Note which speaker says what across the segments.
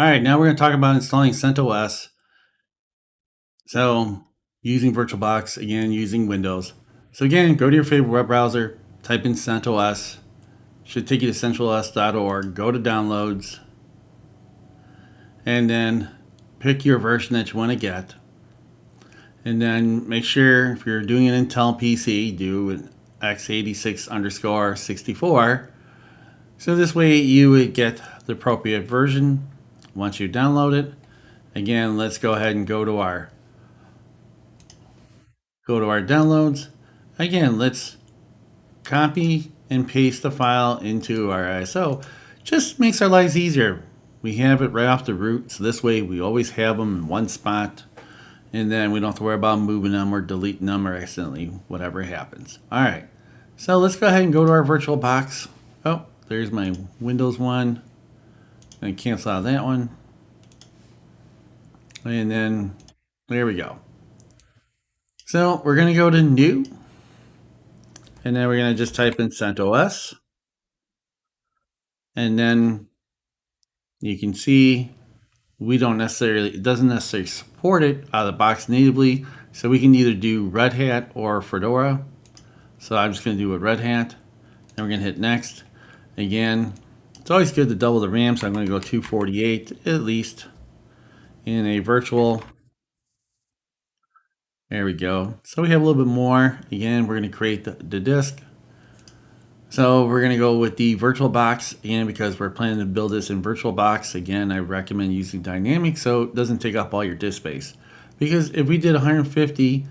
Speaker 1: All right, now we're going to talk about installing CentOS. So, using VirtualBox, again, using Windows. So, again, go to your favorite web browser, type in CentOS. Should take you to centralos.org. Go to downloads, and then pick your version that you want to get. And then make sure if you're doing an Intel PC, do x86_64. So this way you would get the appropriate version once you download it. Again, let's go ahead and go to our downloads. Again, let's copy and paste the file into our ISO. Just makes our lives easier. We have it right off the root, so this way we always have them in one spot, and then we don't have to worry about moving them or deleting them or accidentally whatever happens. All right, so let's go ahead and go to our VirtualBox. Oh, there's my Windows one. I'm going to cancel out that one. And then there we go. So we're going to go to New. And then we're going to just type in CentOS. And then you can see it doesn't necessarily support it out of the box natively. So we can either do Red Hat or Fedora. So I'm just going to do a Red Hat. And we're going to hit Next. Again, it's always good to double the RAM. So I'm going to go 248 at least in a virtual. There we go. So we have a little bit more. Again, we're going to create the disk. So we're going to go with the VirtualBox again because we're planning to build this in VirtualBox. Again, I recommend using dynamic so it doesn't take up all your disk space. Because if we did 150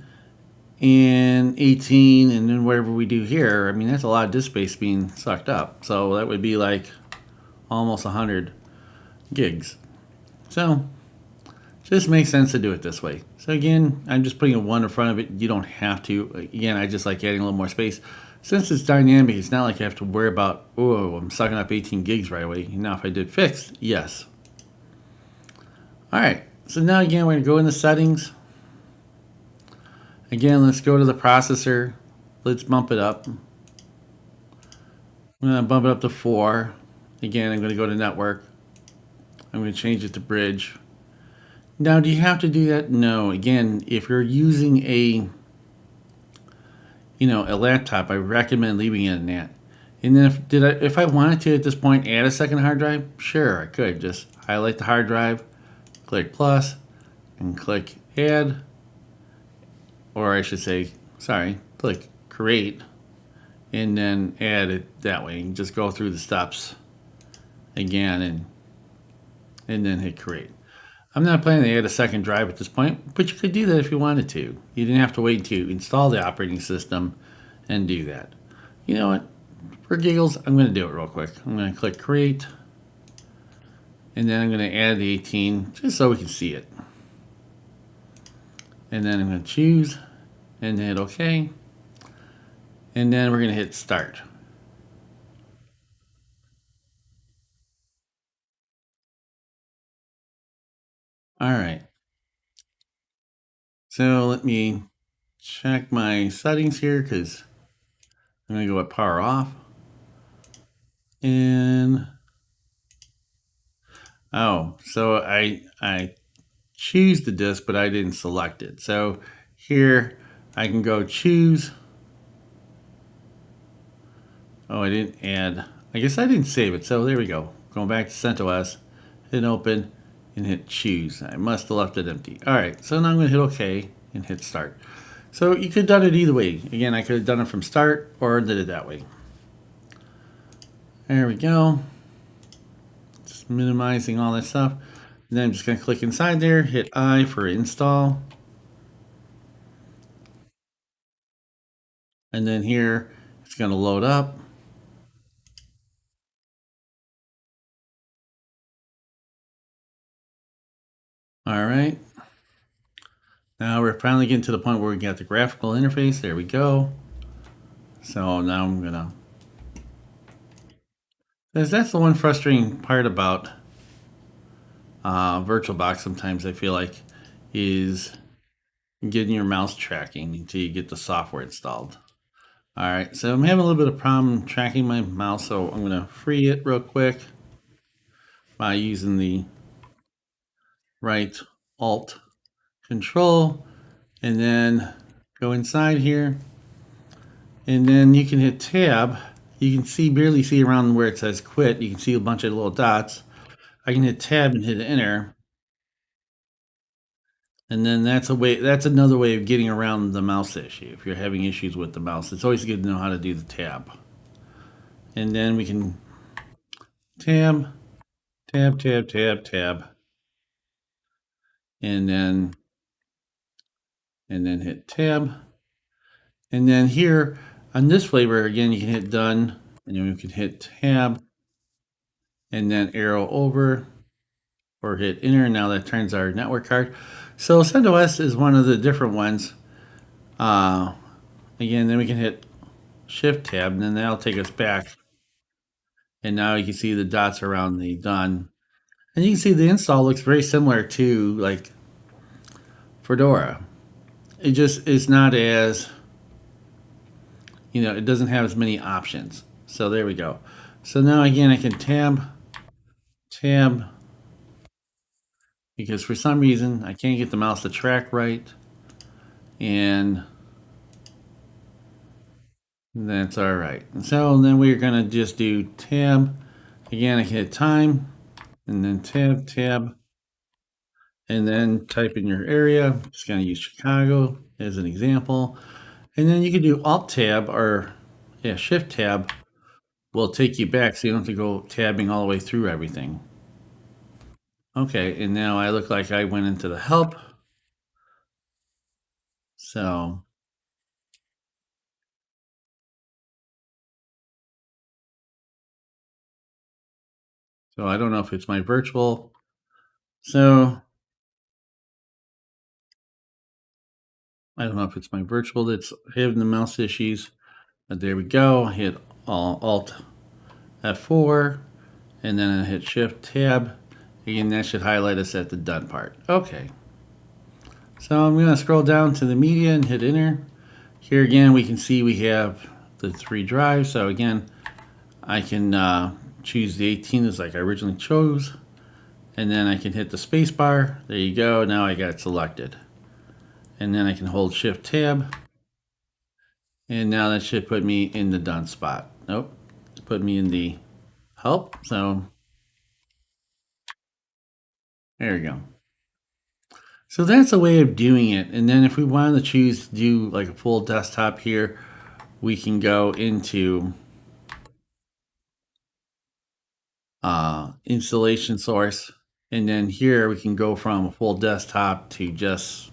Speaker 1: and 18 and then whatever we do here, I mean, that's a lot of disk space being sucked up. So that would be like almost 100 gigs. So just makes sense to do it this way. So again, I'm just putting a 1 in front of it. You don't have to. Again, I just like adding a little more space. Since it's dynamic, it's not like I have to worry about, oh, I'm sucking up 18 gigs right away. Now, if I did fixed, yes. All right, so now again, we're going to go into settings. Again, let's go to the processor. Let's bump it up. I'm going to bump it up to 4. Again, I'm going to go to network. I'm going to change it to bridge. Now, do you have to do that? No. Again, if you're using a laptop, I recommend leaving it in that. And then if I wanted to at this point add a second hard drive, sure, I could. Just highlight the hard drive, click plus, and click add. Or I should say, click create, and then add it that way. You just go through the steps again and then hit create. I'm not planning to add a second drive at this point, but you could do that if you wanted to. You didn't have to wait to install the operating system and do that. You know what? For giggles, I'm going to do it real quick. I'm going to click create, and then I'm going to add the 18 just so we can see it. And then I'm going to choose and hit OK. And then we're going to hit start. All right. So let me check my settings here because I'm going to go with power off. And so I choose the disk, but I didn't select it. So here I can go choose. Oh, I didn't add. I guess I didn't save it. So there we go. Going back to CentOS, hit open and hit choose. I must have left it empty. All right, so now I'm going to hit OK and hit start. So you could have done it either way. Again, I could have done it from start or did it that way. There we go. Just minimizing all that stuff. And then I'm just going to click inside there, hit I for install. And then here, it's going to load up. All right. Now we're finally getting to the point where we got the graphical interface. There we go. So now I'm going to... That's the one frustrating part about VirtualBox sometimes, I feel like, is getting your mouse tracking until you get the software installed. All right, so I'm having a little bit of problem tracking my mouse, so I'm going to free it real quick by using the right Alt Control, and then go inside here, and then you can hit Tab. You can barely see around where it says quit. You can see a bunch of little dots. I can hit Tab and hit Enter, and then that's another way of getting around the mouse issue. If you're having issues with the mouse, it's always good to know how to do the tab. And then we can tab, tab, tab, tab, tab, and then hit tab. And then here on this flavor, again, you can hit done, and then we can hit tab, and then arrow over, or hit enter. Now that turns our network card. So CentOS is one of the different ones. Again, then we can hit Shift tab, and then that'll take us back. And now you can see the dots around the done. And you can see the install looks very similar to like Fedora. It just is not as, it doesn't have as many options. So there we go. So now again, I can tab, because for some reason I can't get the mouse to track right. And that's all right. So then we're gonna just do tab. Again, I can hit time, and then tab, and then type in your area. I'm just gonna use Chicago as an example. And then you can do Alt tab, or Shift tab will take you back, so you don't have to go tabbing all the way through everything. Okay, and now I look like I went into the help. So I don't know if it's my virtual. So I don't know if it's my virtual that's having the mouse issues. But there we go. I hit Alt F4, and then I hit Shift Tab. Again, that should highlight us at the done part. Okay. So I'm going to scroll down to the media and hit enter. Here again, we can see we have the 3 drives. So again, I can choose the 18 as like I originally chose. And then I can hit the space bar. There you go. Now I got it selected. And then I can hold Shift Tab. And now that should put me in the done spot. Nope. Put me in the help. So there we go. So that's a way of doing it. And then if we wanted to choose to do like a full desktop here, we can go into installation source. And then here we can go from a full desktop to just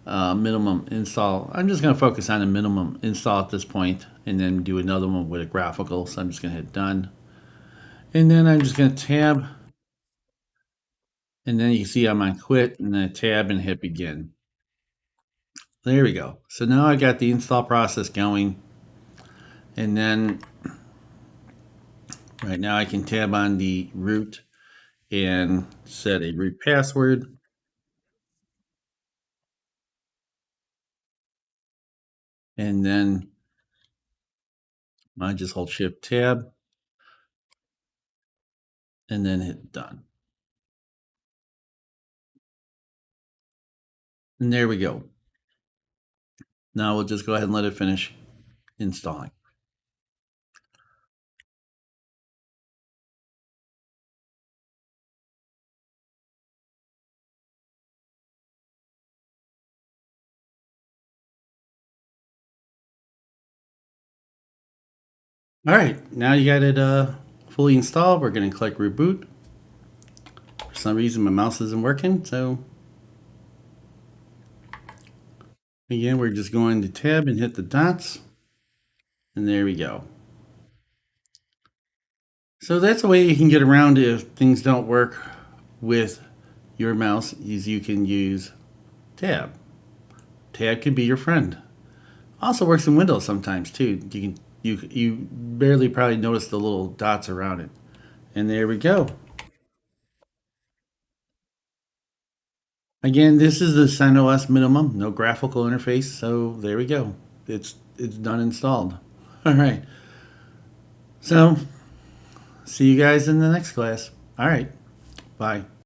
Speaker 1: minimum install. I'm just going to focus on a minimum install at this point, and then do another one with a graphical. So I'm just going to hit done. And then I'm just going to tab. And then you can see I'm on quit, and then tab and hit begin. There we go. So now I got the install process going. And then right now I can tab on the root and set a root password. And then I just hold Shift Tab and then hit done. And there we go. Now we'll just go ahead and let it finish installing. All right, now you got it fully installed. We're going to click Reboot. For some reason, my mouse isn't working, so again, we're just going to tab and hit the dots, and there we go. So that's a way you can get around if things don't work with your mouse, is you can use tab. Tab can be your friend. Also works in Windows sometimes too. You barely probably notice the little dots around it. And there we go. Again, this is the CentOS minimum, no graphical interface. So there we go. It's done installed. All right. So see you guys in the next class. All right. Bye.